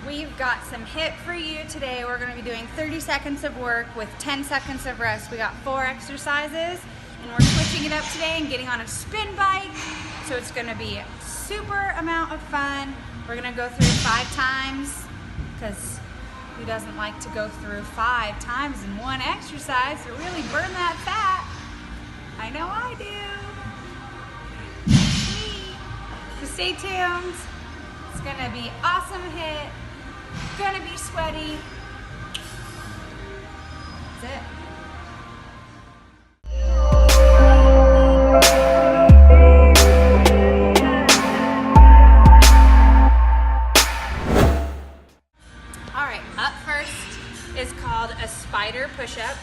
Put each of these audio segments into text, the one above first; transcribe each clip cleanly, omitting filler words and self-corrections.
We've got some HIIT for you today. We're going to be doing 30 seconds of work with 10 seconds of rest. We got 4 exercises and we're switching it up today and getting on a spin bike. So it's going to be a super amount of fun. We're going to go through 5 times because who doesn't like to go through 5 times in one exercise to really burn that fat? I know I do. So stay tuned. It's going to be awesome HIIT. Gonna be sweaty. That's it. Alright, up first is called a spider push-up.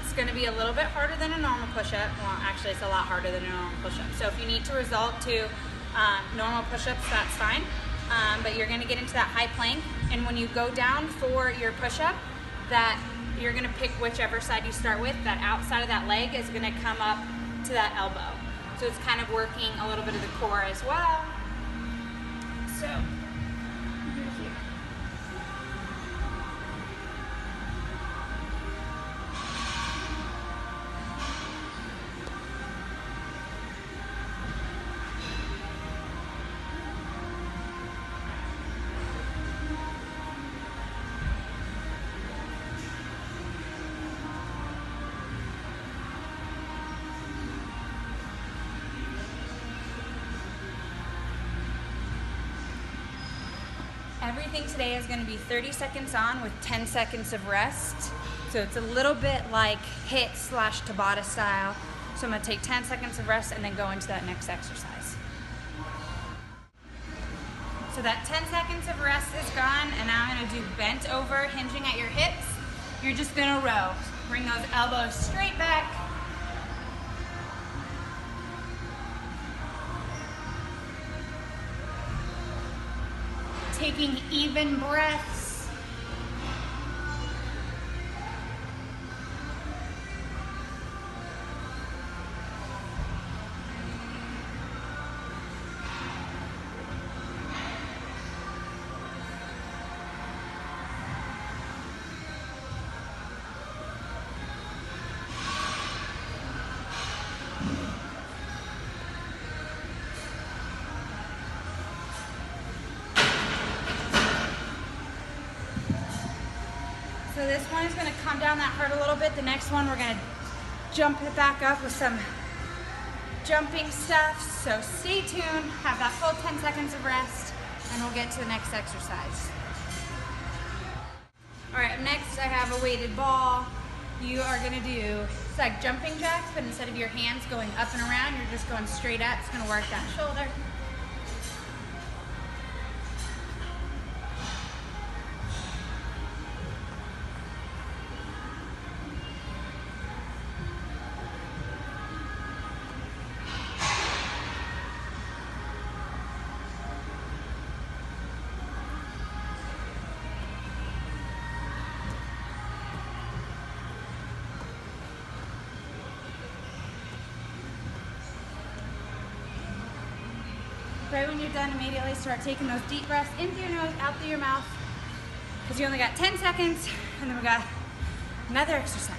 It's going to be a little bit harder than a normal push-up. Well, actually it's a lot harder than a normal push-up. So if you need to resort to normal push-ups, that's fine. But you're going to get into that high plank, and when you go down for your push-up, that you're going to pick whichever side you start with. That outside of that leg is going to come up to that elbow. So it's kind of working a little bit of the core as well. So everything today is going to be 30 seconds on with 10 seconds of rest. So it's a little bit like HIIT/Tabata style. So I'm going to take 10 seconds of rest and then go into that next exercise. So that 10 seconds of rest is gone, and now I'm going to do bent over, hinging at your hips. You're just going to row. Bring those elbows straight back. Taking even breaths. So this one is going to come down that hurt a little bit. The next one we're going to jump it back up with some jumping stuff. So stay tuned, have that full 10 seconds of rest, and we'll get to the next exercise. All right, up next I have a weighted ball. You are going to do, it's like jumping jacks, but instead of your hands going up and around, you're just going straight up. It's going to work that shoulder. Right when you're done, immediately start taking those deep breaths in through your nose, out through your mouth, because you only got 10 seconds, and then we got another exercise.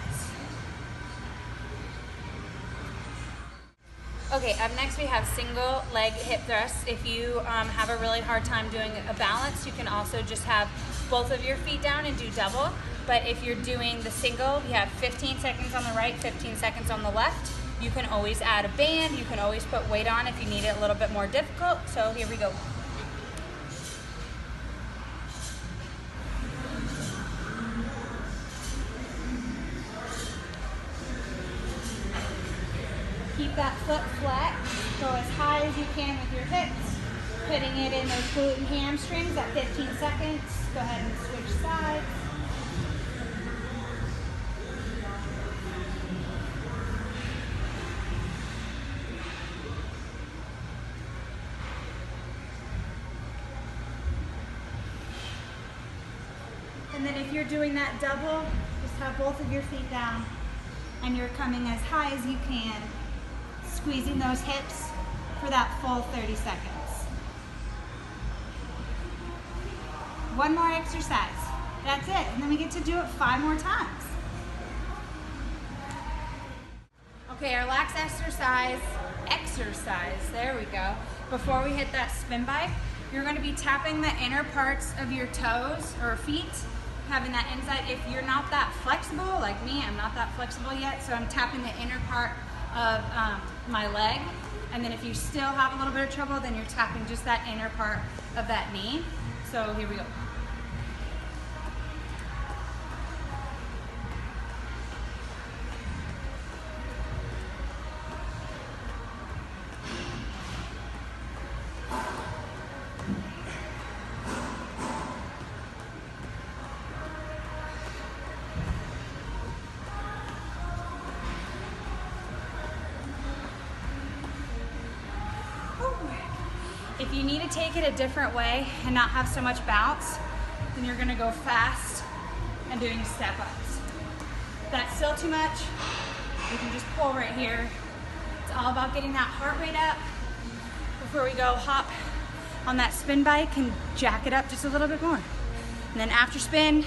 Okay, up next we have single leg hip thrusts. If you have a really hard time doing a balance, you can also just have both of your feet down and do double. But if you're doing the single, you have 15 seconds on the right, 15 seconds on the left. You can always add a band. You can always put weight on if you need it a little bit more difficult. So here we go. Keep that foot flat. Go as high as you can with your hips. Putting it in those glute and hamstrings at 15 seconds. Go ahead and switch sides. And then if you're doing that double, just have both of your feet down and you're coming as high as you can, squeezing those hips for that full 30 seconds. one more exercise. That's it, and then we get to do it 5 more times. Okay, our last exercise, there we go. Before we hit that spin bike, you're gonna be tapping the inner parts of your toes or feet, having that inside. If you're not that flexible, like me, I'm not that flexible yet, so I'm tapping the inner part of my leg. And then if you still have a little bit of trouble, then you're tapping just that inner part of that knee. So here we go. If you need to take it a different way and not have so much bounce, then you're gonna go fast and doing step ups. If that's still too much, you can just pull right here. It's all about getting that heart rate up before we go hop on that spin bike and jack it up just a little bit more. And then after spin,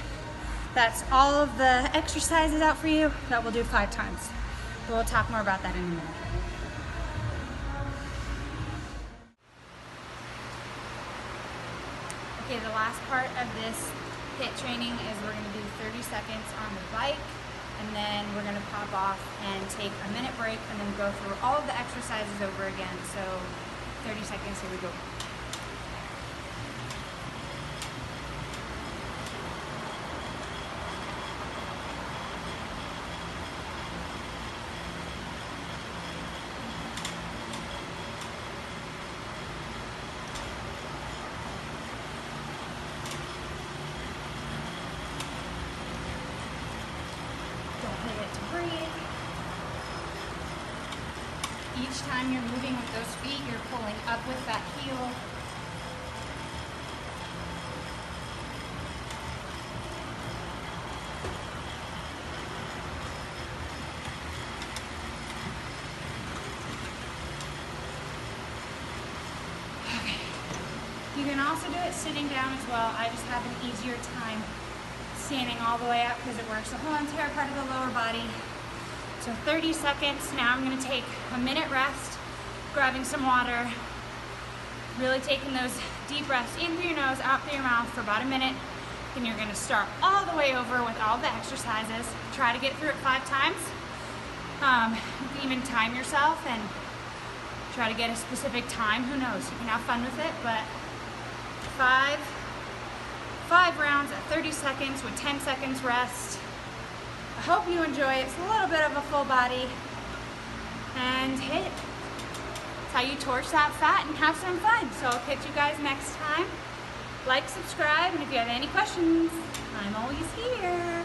that's all of the exercises out for you that we'll do 5 times. We'll talk more about that in a minute. Okay, the last part of this HIIT training is we're going to do 30 seconds on the bike, and then we're going to pop off and take a minute break and then go through all of the exercises over again. So 30 seconds, here we go. Each time you're moving with those feet, you're pulling up with that heel. Okay. You can also do it sitting down as well. I just have an easier time standing all the way up because it works the whole entire part of the lower body. So 30 seconds, now I'm gonna take a minute rest, grabbing some water, really taking those deep breaths in through your nose, out through your mouth for about a minute. Then you're gonna start all the way over with all the exercises. Try to get through it 5 times. You can even time yourself and try to get a specific time, who knows, you can have fun with it, but 5 rounds at 30 seconds with 10 seconds rest. I hope you enjoy it. It's a little bit of a full body. And HIIT. It's how you torch that fat and have some fun. So I'll catch you guys next time. Like, subscribe, and if you have any questions, I'm always here.